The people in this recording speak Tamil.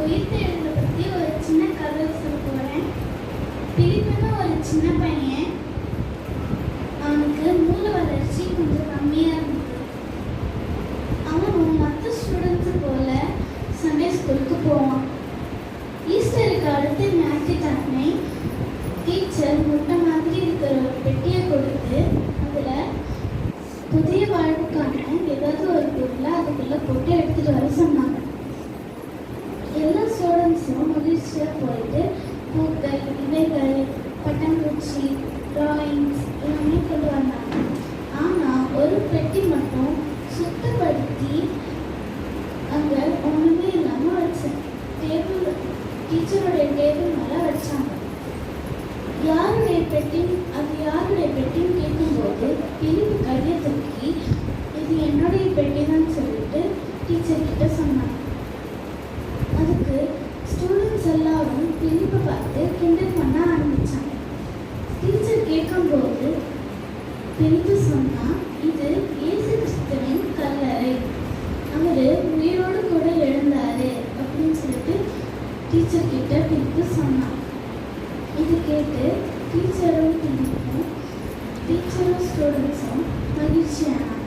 உயிர்த்தெழுதலை பற்றி ஒரு சின்ன கதை சொல்ல போகிறேன். பிலிப்புன்னு ஒரு சின்ன பையன், அவனுக்கு மூளை வளர்ச்சி கொஞ்சம் கம்மியாக இருந்தது. அவனும் மற்ற ஸ்டூடெண்ட்ஸு போல சண்டே ஸ்கூலுக்கு போவான். ஈஸ்டருக்கு அடுத்த ஞாயிற்றுக்கிழமை டீச்சர் முட்டை மாதிரி இருக்கிற ஒரு பெட்டியை கொடுத்து அதில் புதிய வாழ்வுக்கான ஏதாவது ஒரு பொருளை அதுக்குள்ளே போட்டு எடுத்துகிட்டு வர சொன்னாங்க. எல்லா ஸ்டூடெண்ட்ஸும் மகிழ்ச்சியாக போயிட்டு பூக்கள், விதைகள், பட்டாம்பூச்சி, டிராயிங்ஸ் எல்லாமே கொண்டு வந்தாங்க. ஆனால் ஒரு பெட்டி மட்டும் சுத்தப்படுத்தி அங்கே ஒன்றுமே இல்லாமல் வச்சேன். டீச்சருடைய டேபிள் மேலே வச்சாங்க. யாருடைய பெட்டின்னு கேட்கும்போது பிலிப்பு கையை தூக்கி இது என்னுடைய பெட்டி தான் சொல்லிட்டு டீச்சர்கிட்ட சொன்னாங்க. அதுக்கு ஸ்டூடெண்ட்ஸ் எல்லாரும் பிலிப்பை பார்த்து கிண்டல் பண்ண ஆரம்பித்தாங்க. டீச்சர் கேட்கும்போது பிலிப்பு சொன்னால் இது இயேசு கிறிஸ்துவின் கல்லறை, அவர் உயிரோடு கூட எழுந்தாரு அப்படின்னு சொல்லிட்டு டீச்சர்கிட்ட பிலிப்பு சொன்னான். இது கேட்டு டீச்சரும் ஸ்டூடெண்ட்ஸும் மகிழ்ச்சியானாங்க.